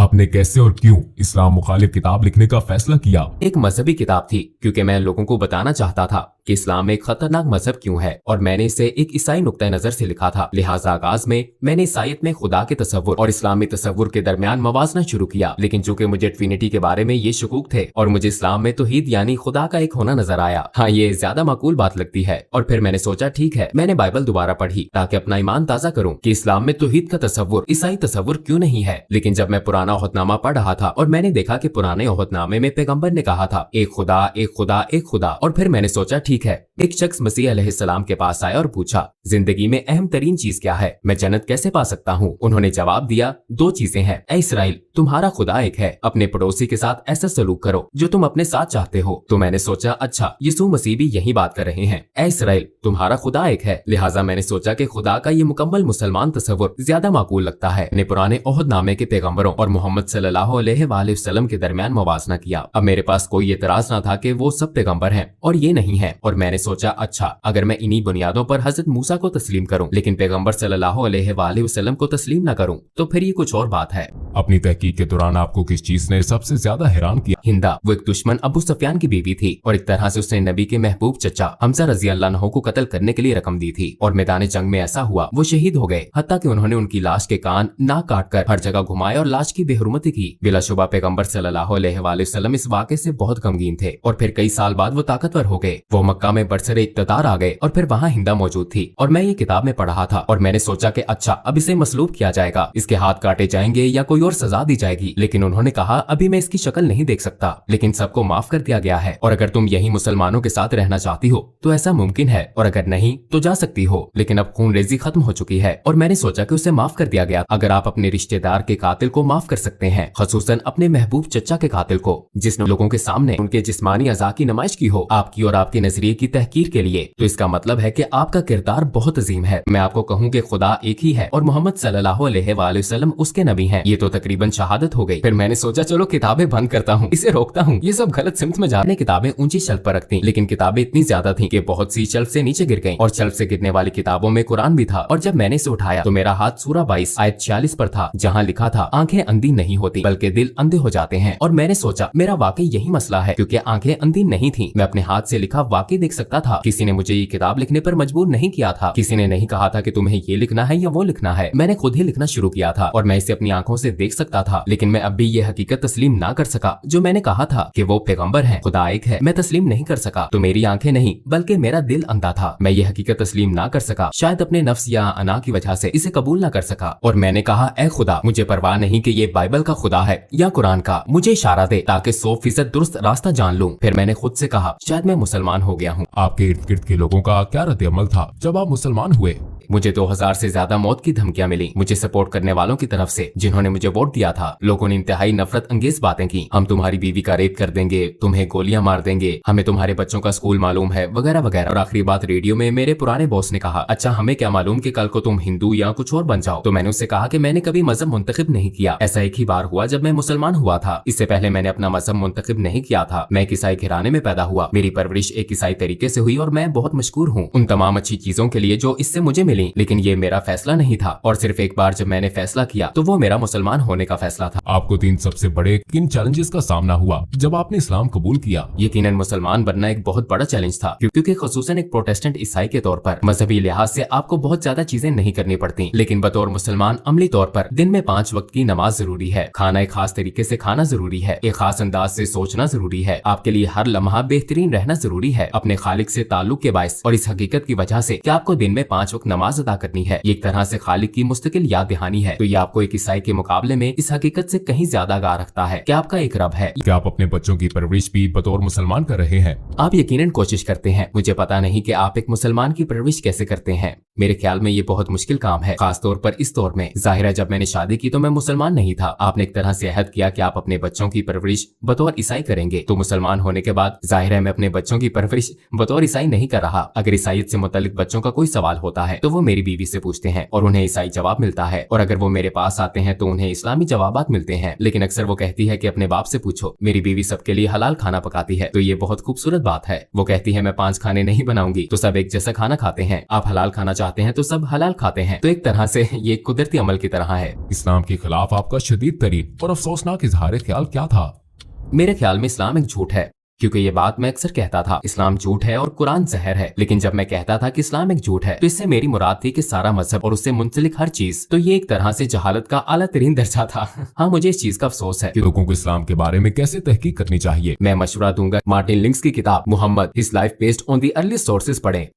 आपने कैसे और क्यों इस्लाम मुखालिफ किताब लिखने का फैसला किया? एक मजहबी किताब थी, क्योंकि मैं लोगों को बताना चाहता था कि इस्लाम एक खतरनाक मजहब क्यों है, और मैंने इसे एक ईसाई नुक्ता नजर से लिखा था। लिहाजा आगाज में मैंने ईसाइयत में खुदा के तस्वुर और इस्लामी तस्वुर के दरमियान मवाजना शुरू किया। लेकिन चूंकि मुझे ट्रिनिटी के बारे में ये शकूक थे और मुझे इस्लाम में तौहीद यानी खुदा का एक होना नजर आया, हाँ ये ज्यादा माकूल बात लगती है। और फिर मैंने सोचा ठीक है, मैंने बाइबल दोबारा पढ़ी ताकि अपना ईमान ताजा करूं कि इस्लाम में तौहीद का तस्वुर ईसाई तस्वुर क्यों नहीं है। लेकिन जब मैं पुराना ओहदनामा पढ़ रहा था और मैंने देखा कि पुराने ओहदनामे में पैगंबर ने कहा था एक खुदा एक खुदा एक खुदा, और फिर मैंने सोचा ठीक है। एक शख्स मसीह अलैहिस्सलाम के पास आया और पूछा जिंदगी में अहम तरीन चीज क्या है, मैं जन्नत कैसे पा सकता हूँ। उन्होंने जवाब दिया दो चीजें हैं, ऐ इसराइल तुम्हारा खुदा एक है, अपने पड़ोसी के साथ ऐसा सलूक करो जो तुम अपने साथ चाहते हो। तो मैंने सोचा अच्छा यीशु मसीह भी यही बात कर रहे हैं, ऐ इसराइल तुम्हारा खुदा एक है। लिहाजा मैंने सोचा कि खुदा का ये मुकम्मल मुसलमान तस्वुर ज्यादा माकूल लगता है। मैंने पुराने ओहदनामे के पैगंबरों और मोहम्मद सल्लल्लाहु अलैहि वसल्लम के दरमियान मवाजना किया। अब मेरे पास कोई एतराज न था कि वो सब पैगंबर हैं और ये नहीं है, और मैंने सोचा अच्छा अगर मैं इन्हीं बुनियादों पर हजरत मूसा को तस्लीम करूं लेकिन पैगंबर सल्लल्लाहु अलैहि वसल्लम को तस्लीम न करूं तो फिर ये कुछ और बात है। अपनी तहकीक के दौरान आपको किस चीज ने सबसे ज्यादा हैरान किया? हिंदा, वो एक दुश्मन अबू सुफियान की बीवी थी और एक तरह से उसने नबी के महबूब चचा हमजा रजी अल्लाह अन्हु को कत्ल करने के लिए रकम दी थी, और मैदान जंग में ऐसा हुआ वो शहीद हो गए, हत्ता कि उन्होंने उनकी लाश के कान नाक काट कर हर जगह घुमाए और लाश की बेहुरमती की। बिलाशुबा पैगंबर सल्लल्लाहु अलैहि वसल्लम इस वाक़े से बहुत गमगीन थे, और फिर कई साल बाद वो ताकतवर हो गए। वो मक्का में बरसरे इक़्तिदार आ गए और फिर वहाँ हिंदा मौजूद थी, और मैं ये किताब में पढ़ा था और मैंने सोचा कि अच्छा अब इसे मसलूब किया जाएगा, इसके हाथ काटे जाएंगे या कोई और सजा दी जाएगी। लेकिन उन्होंने कहा अभी मैं इसकी शक्ल नहीं देख सकता, लेकिन सबको माफ कर दिया गया है, और अगर तुम यही मुसलमानों के साथ रहना चाहती हो तो ऐसा मुमकिन है, और अगर नहीं तो जा सकती हो। लेकिन अब खून रेजी खत्म हो चुकी है, और मैंने सोचा कि उसे माफ कर दिया गया। अगर आप अपने रिश्तेदार के कातिल को माफ कर सकते हैं, खसूसन अपने महबूब चचा के कातिल को जिसने लोगों के सामने उनके जिस्मानी अज़ा की नुमाइश की हो आपकी और आपके नजरिए की तहकीर के लिए, तो इसका मतलब है कि आपका किरदार बहुत अजीम है। मैं आपको कहूँ कि खुदा एक ही है और मोहम्मद सल्लल्लाहु अलैहि वसल्लम उसके नबी हैं, ये तो तकरीबन शहादत हो गई। फिर मैंने सोचा चलो किताबें बंद करता हूँ, इसे रोकता हूँ, ये सब गलत सिमत में जाने। किताबें ऊंची शेल्फ पर रखती, लेकिन किताबें इतनी ज्यादा थी कि बहुत सी शेल्फ से नीचे गिर गईं, और शेल्फ से गिरने वाली किताबों में कुरान भी था। और जब मैंने इसे उठाया तो मेरा हाथ सूरा 22 आयत 46 पर था, जहाँ लिखा था आंखें अंधी नहीं होती बल्कि दिल अंधे हो जाते हैं। और मैंने सोचा मेरा वाकई यही मसला है, क्योंकि आंखें अंधी नहीं थी, मैं अपने हाथ से लिखा वाकई देख सकता था। किसी ने मुझे ये किताब लिखने पर मजबूर नहीं किया था, किसी ने नहीं कहा था कि तुम्हें ये लिखना है या वो लिखना है। मैंने खुद ही लिखना शुरू किया था और मैं इसे अपनी आंखों से देख सकता था, लेकिन मैं अब भी ये हकीकत तस्लीम ना कर सका जो मैंने कहा था कि वो पैगंबर है, खुदा एक है। मैं तस्लीम नहीं कर सका तो मेरी आंखें नहीं बल्कि मेरा दिल अंधा था। मैं ये हकीकत तस्लीम ना कर सका, शायद अपने नफ्स या अना की वजह से इसे कबूल ना कर सका। और मैंने कहा ऐ खुदा, मुझे परवाह नहीं कि ये बाइबल का खुदा है या कुरान का, मुझे इशारा दे ताकि 100% दुरुस्त रास्ता जान लूं। फिर मैंने खुद से कहा शायद मैं मुसलमान हो गया हूँ। आपके इर्द गिर्द के लोगों का क्या रद्द-ए-अमल था जब आप मुसलमान हुए? मुझे 2000 से ज्यादा मौत की धमकियां मिली मुझे सपोर्ट करने वालों की तरफ से जिन्होंने मुझे वोट दिया था। लोगों ने इंतहाई नफरत अंगेज बातें की, हम तुम्हारी बीवी का रेप कर देंगे, तुम्हें गोलियां मार देंगे, हमें तुम्हारे बच्चों का स्कूल मालूम है, वगैरह वगैरह। और आखिरी बात रेडियो में मेरे पुराने बॉस ने कहा अच्छा हमें क्या मालूम कि कल को तुम हिंदू या कुछ और बन जाओ। तो मैंने उससे कहा कि मैंने कभी मजहब मुंतखब नहीं किया, ऐसा एक ही बार हुआ जब मैं मुसलमान हुआ था, इससे पहले मैंने अपना मजहब मुंतखब नहीं किया था। मैं एक ईसाई घराने में पैदा हुआ, मेरी परवरिश एक ईसाई तरीके से हुई और मैं बहुत मशकूर हूँ उन तमाम अच्छी चीजों के लिए जो इससे मुझे मिली। लेकिन ये मेरा फैसला नहीं था, और सिर्फ एक बार जब मैंने फैसला किया तो वो मेरा मुसलमान होने का फैसला था। आपको 3 सबसे बड़े किन चैलेंजेस का सामना हुआ जब आपने इस्लाम कबूल किया? यकीनन मुसलमान बनना एक बहुत बड़ा चैलेंज था, क्योंकि खसूसन एक प्रोटेस्टेंट ईसाई के तौर पर मजहबी लिहाज से आपको बहुत ज्यादा चीजें नहीं करनी पड़ती, लेकिन बतौर मुसलमान अमली तौर पर दिन में 5 वक्त की नमाज जरूरी है, खाना एक खास तरीके से खाना जरूरी है, एक खास अंदाज से सोचना जरूरी है, आपके लिए हर लम्हा बेहतरीन रहना जरूरी है अपने खालिक से ताल्लुक के बायस, और इस हकीकत की वजह से कि आपको दिन में 5 वक्त नमाज अदा करनी है, एक तरह से खालिक की मुस्तकिल याद दहानी है। तो ये आपको एक ईसाई के मुकाबले में इस हकीकत से कहीं ज्यादा आगाह रखता है कि आपका एक रब है। क्या आप अपने बच्चों की परवरिश भी बतौर मुसलमान कर रहे हैं? आप यकीनन कोशिश करते हैं, मुझे पता नहीं कि आप एक मुसलमान की परवरिश कैसे करते हैं। मेरे ख्याल में ये बहुत मुश्किल काम है, खास तौर पर इस दौर में। जाहिर है जब मैंने शादी की तो मैं मुसलमान नहीं था, आपने एक तरह से अहद किया कि आप अपने बच्चों की परवरिश बतौर ईसाई करेंगे, तो मुसलमान होने के बाद जाहिर है मैं अपने बच्चों की परवरिश बतौर ईसाई नहीं कर रहा। अगर ईसाइयत से मुतालिक बच्चों का कोई सवाल होता है तो वो मेरी बीवी से पूछते हैं और उन्हें ईसाई जवाब मिलता है, और अगर वो मेरे पास आते हैं तो उन्हें इस्लामी जवाबात मिलते हैं। लेकिन अक्सर वो कहती है कि अपने बाप से पूछो। मेरी बीवी सबके लिए हलाल खाना पकाती है, तो ये बहुत खूबसूरत बात है। वो कहती है मैं 5 खाने नहीं बनाऊंगी तो सब एक जैसा खाना खाते हैं, आप हलाल खाना चाहते चाहते हैं तो सब हलाल खाते हैं, तो एक तरह से ये एक कुदरती अमल की तरह है। इस्लाम के खिलाफ आपका शदीद तरीन और अफसोसनाक इजहार ख्याल क्या था? मेरे ख्याल में इस्लाम एक झूठ है, क्योंकि ये बात मैं अक्सर कहता था, इस्लाम झूठ है और कुरान जहर है। लेकिन जब मैं कहता था कि इस्लाम एक झूठ है तो इससे मेरी मुराद थी कि सारा मजहब और उससे मुंसलिक हर चीज। तो ये एक तरह से जहालत का आला तरीन दर्जा था। हाँ, मुझे इस चीज का अफसोस है। कि लोगों को इस्लाम के बारे में कैसे तहकीक करनी चाहिए? मैं मशवरा दूंगा मार्टिन लिंक्स की किताब Muhammad his life based on the early sources पढ़ें।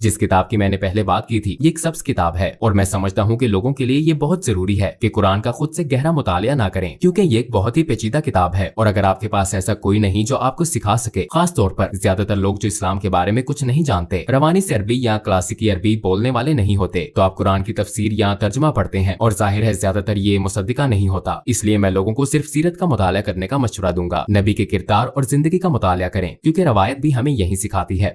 जिस किताब की मैंने पहले बात की थी, ये एक सब्ज किताब है और मैं समझता हूँ कि लोगों के लिए ये बहुत जरूरी है कि कुरान का खुद से गहरा मुतालिया ना करें, क्योंकि ये एक बहुत ही पेचीदा किताब है। और अगर आपके पास ऐसा कोई नहीं जो आपको सिखा सके, खास तौर पर ज्यादातर लोग जो इस्लाम के बारे में कुछ नहीं जानते, रवानी से अरबी या क्लासिकी अरबी बोलने वाले नहीं होते, तो आप कुरान की तफसीर या तर्जुमा पढ़ते हैं और जाहिर है ज्यादातर ये मुसद्दिका नहीं होता। इसलिए मैं लोगों को सिर्फ सीरत का मुतालिया करने का मशवरा दूंगा। नबी के किरदार और जिंदगी का मुतालिया करें, क्योंकि रवायत भी हमें यही सिखाती है।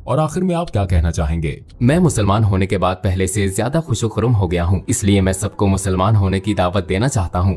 और आखिर में आप क्या कहना चाहेंगे? मैं मुसलमान होने के बाद पहले से ज्यादा खुशो खुर्म हो गया हूँ, इसलिए मैं सबको मुसलमान होने की दावत देना चाहता हूँ।